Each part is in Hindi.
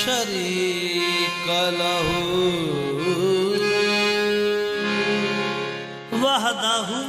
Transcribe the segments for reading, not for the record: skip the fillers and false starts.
शरीक लहू वहदहू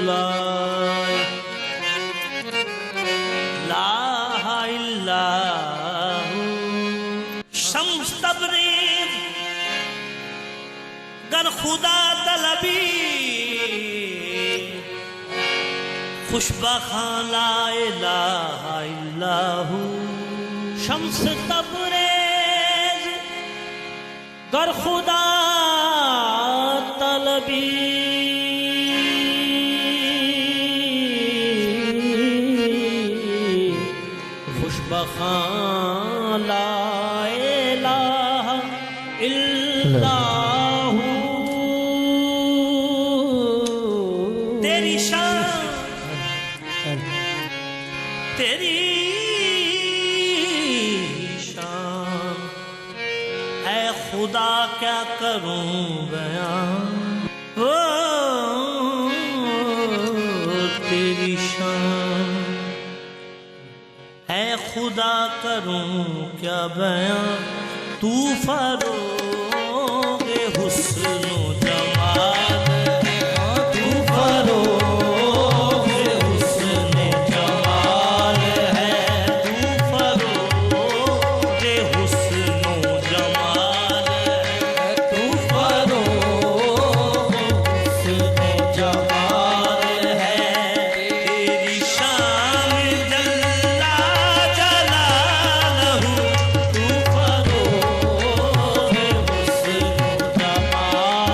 ला इलाहा इल्लल्लाहु। शम्स तबरीज़ गर खुदा तलबी खुशबखां ला इलाहा इल्लल्लाहु। शम्स तबरीज़ गर खुदा तलबी खुशबखां ला इलाहा इल्लल्लाहु। तेरी शान तेरी शान है खुदा क्या करूं बयां। ओ तेरी शान है खुदा करूं क्या बयां। तू फरोगे हुस्नो जमाल तू फरोगे हुस्ने जमाल है। तू फरोगे हुस्नो जमाल है। तू फरोगे हुस्नो जमाल है। तेरी शान जल्ला जलालहू। तू फरोगे हुस्नो जमाल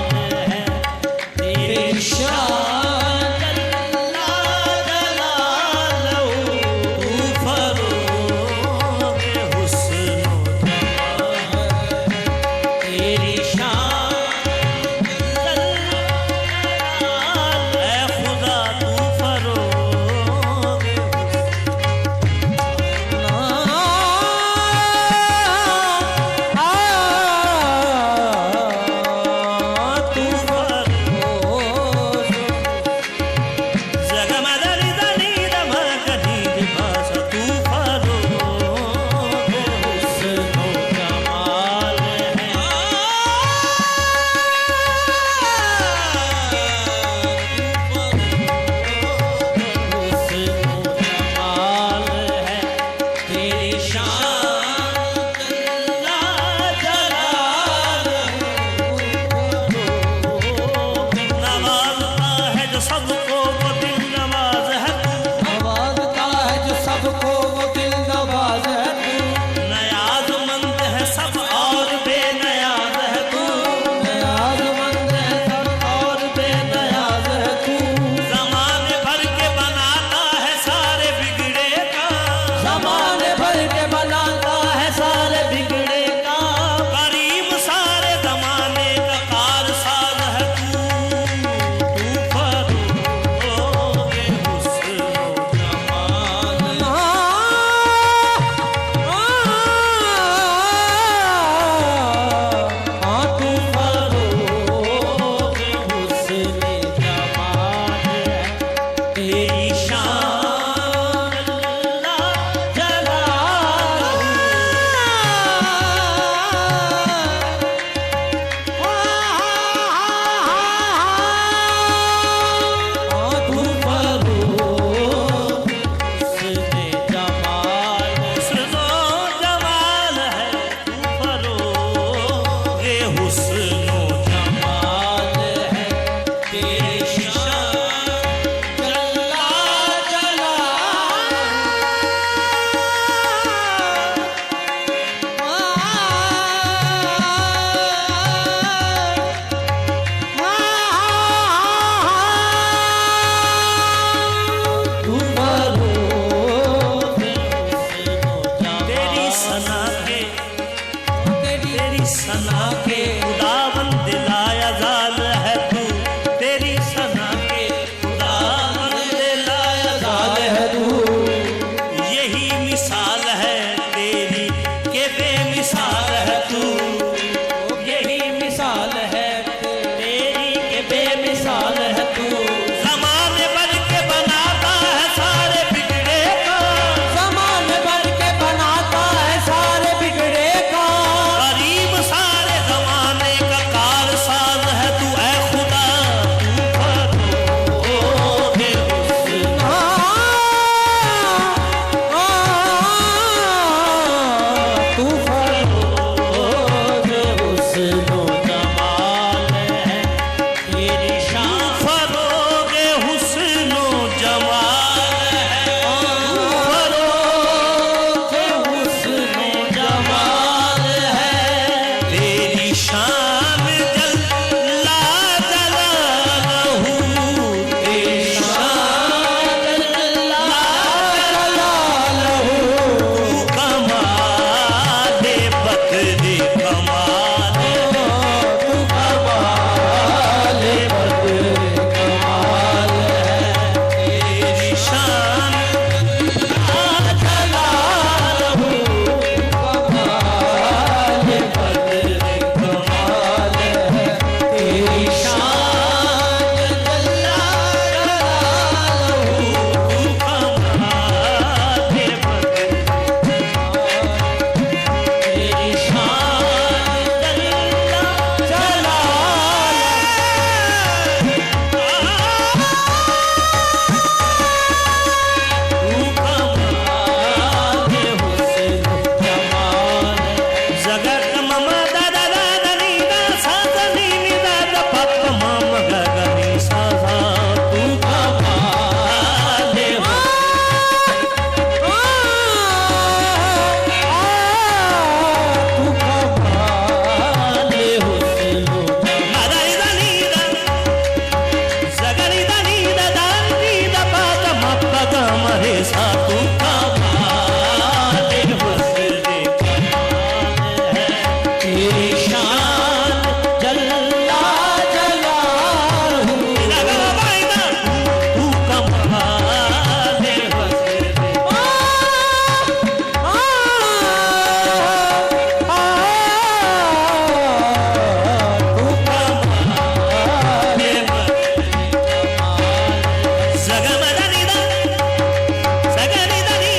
ऐसा तू कमाल हुस्न कमाल है तेरी शान जल्ला जलालहू तू कमाल हुस्न सगमदनिदा सगनिदनि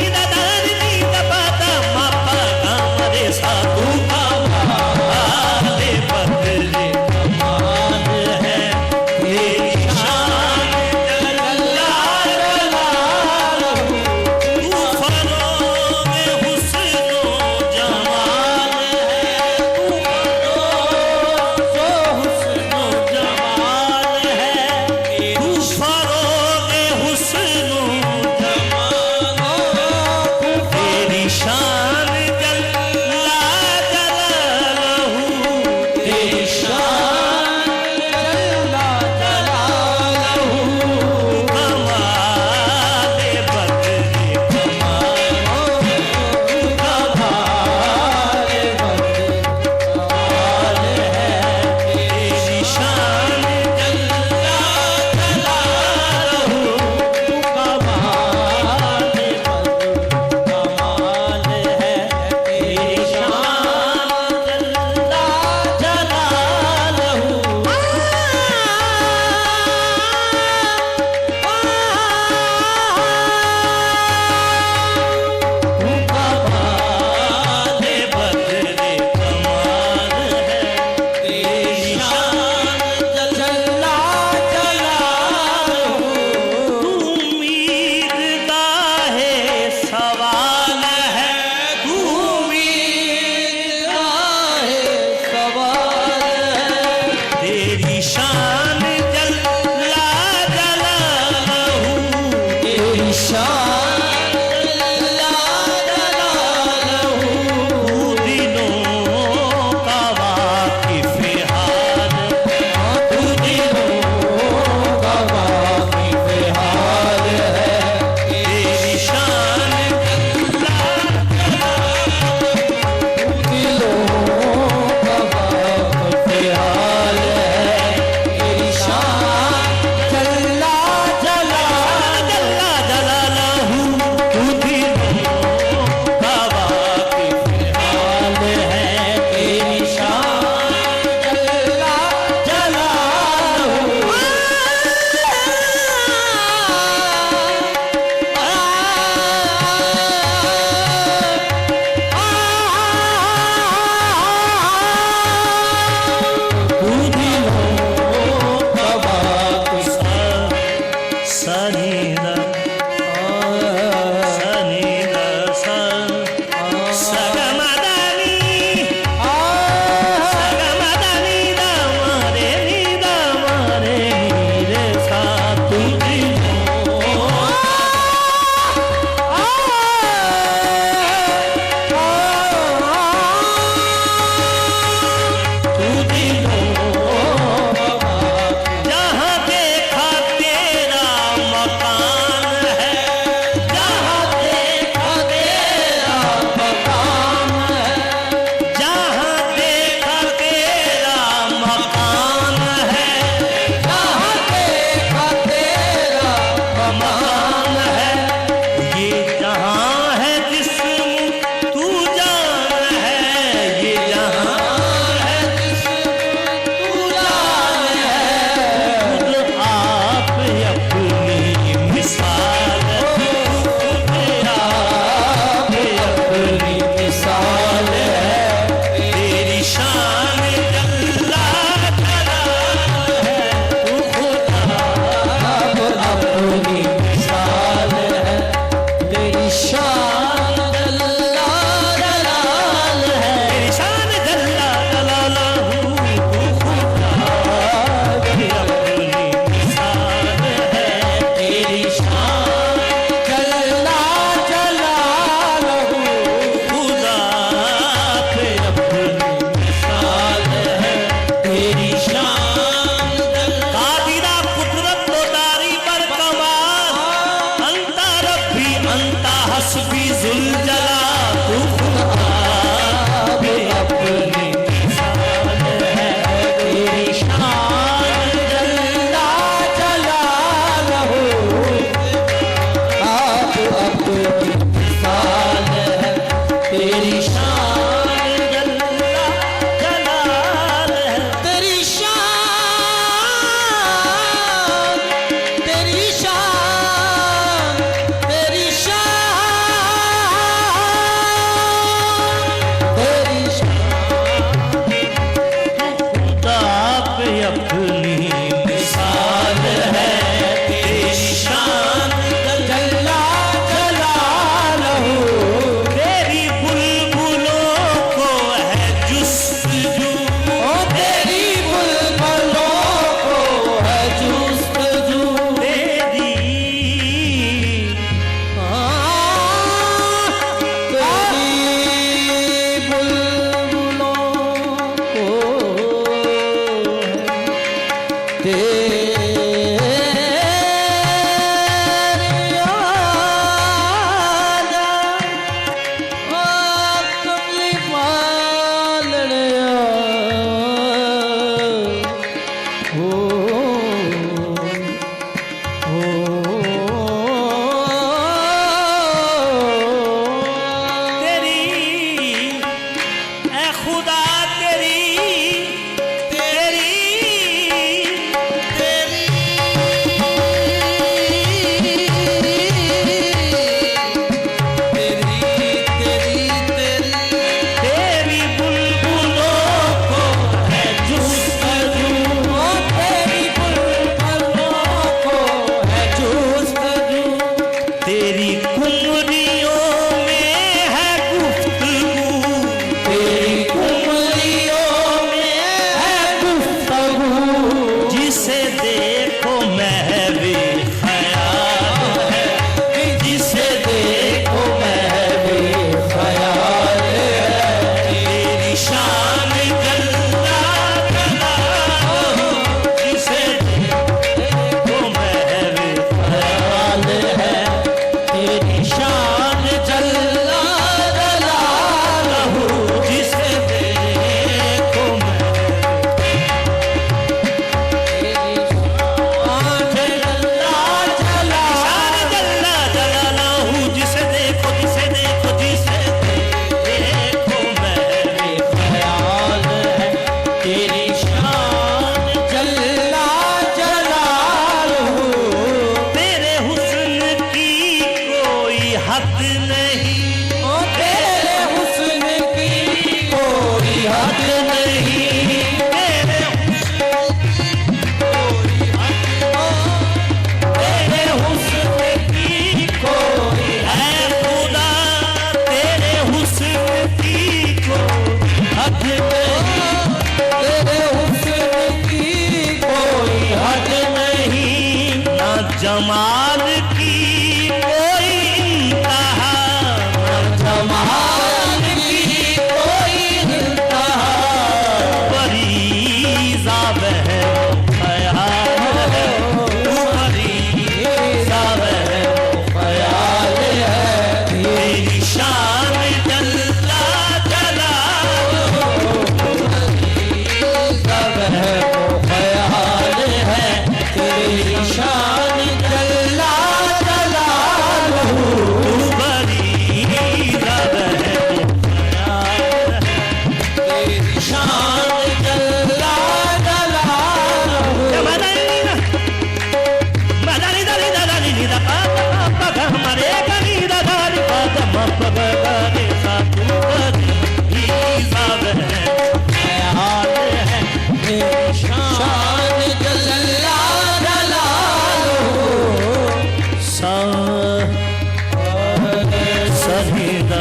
सरिदा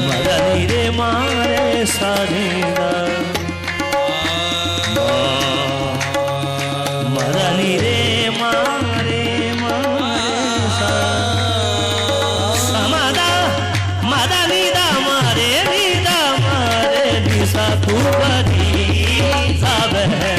मदनी रे मारे सरिदा मदनी रे मारे समदा मदनी दा मारे निदा मारे निसा तू बनी सब है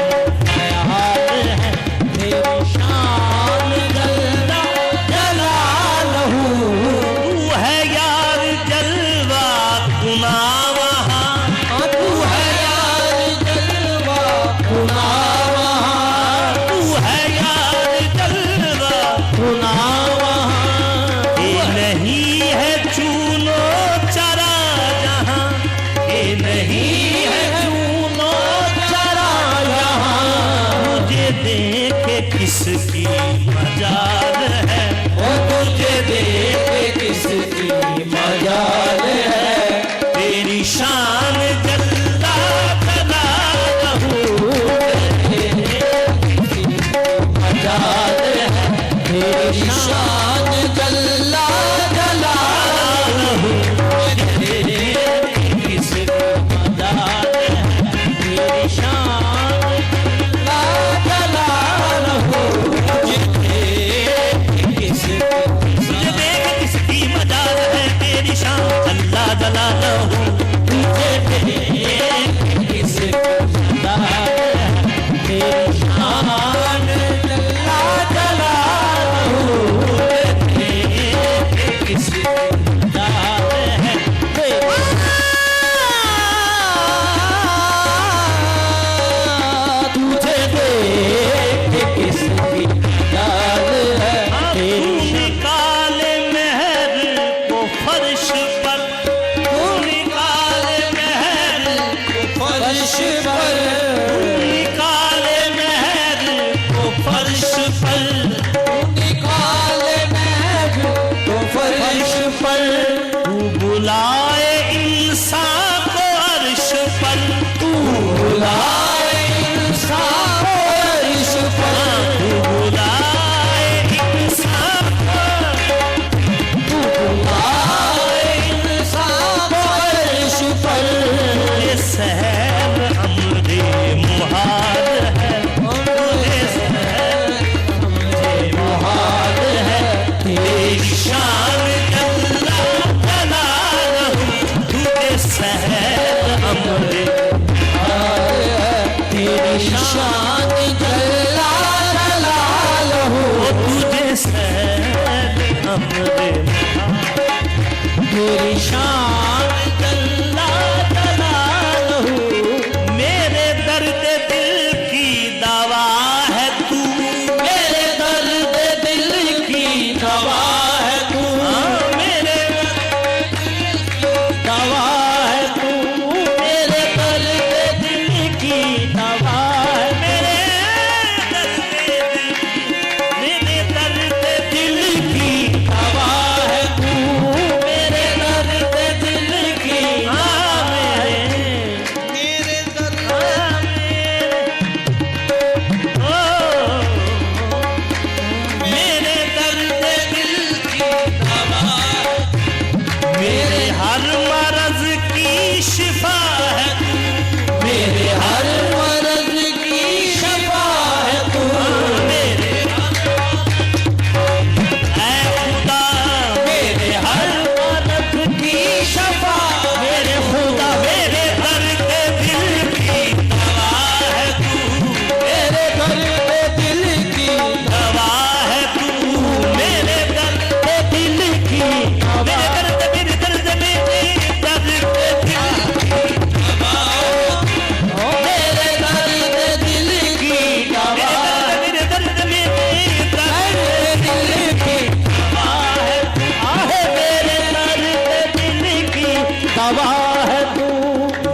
किसकी मजाल है वो तुझे देख किसकी मजाल है तेरी शान जल्ला जलालहू किसकी मजाल है तेरी शान जल्ला जलालहू किसकी मजाल है तेरी शान जलालहू तुझे किसकी तेरी शान जल्ला जलालहू किसकी तुझे देख किसकी मजाल है तेरी काले महर को फर्श पर फर्श पर निकाले महर को फर्श पर निकाले महर को फर्श पर तू बुलाए इंसान को अर्श पर तू बुलाए इंसान को अर्श पर तू बुलाए इंसान को तू बुलाए इंसान को अर्श पर ये सहर मुहाल है मुहाल है तेरी शान जल्ला जलालहू तुझे सहर हमरे तेरी शान जल्ला जलालहू तुझे सहर हमरे तेरी शान जल्ला जलालहू मेरे दर्द दिल की दवा है तू मेरे दर्द दिल की दवा है तू मेरे दवा है तू मेरे दर्द दिल की दवा है मेरे दर्द दिल की दवा है तू मेरे दर्द दिल की शिफा है मेरे हर मर्ज की शिफा है तू मेरे ऐ खुदा मेरे हर मर्ज की शिफा मेरे खुदा मेरे दर्द दिल की दवा है तू मेरे दर्द दिल की दवा है तू मेरे दर्द दिल की मेरे दर्द मेरे दर्द मेरे दर्द दवा है तू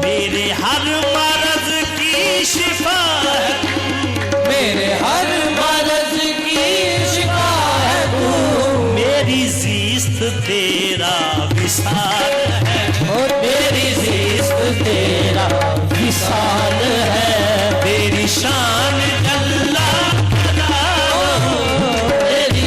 मेरे हर मर्ज की शिफा है मेरे हर मर्ज की शिफा है तू मेरी ज़िस्त तेरा विसाल है मेरी ज़िस्त तेरा विसाल है तेरी शान जल्ला जलालहू तेरी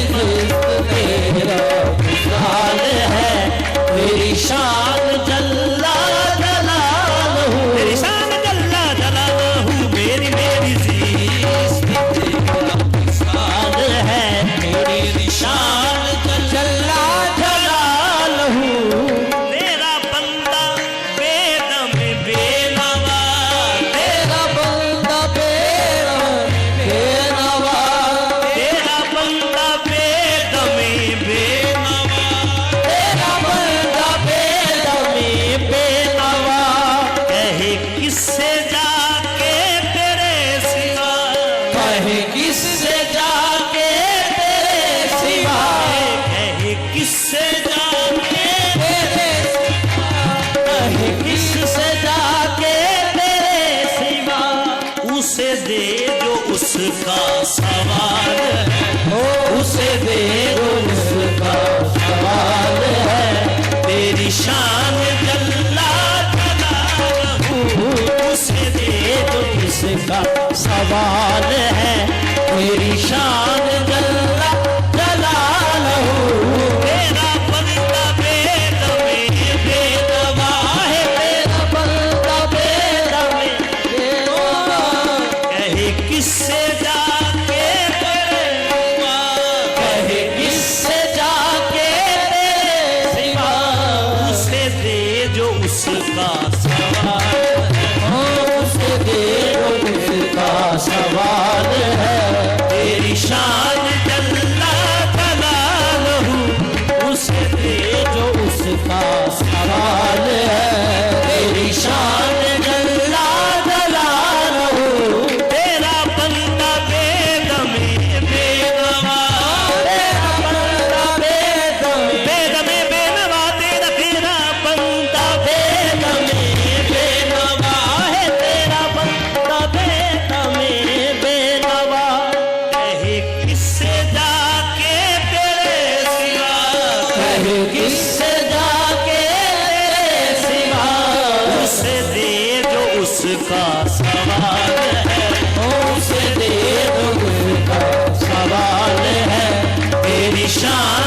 शान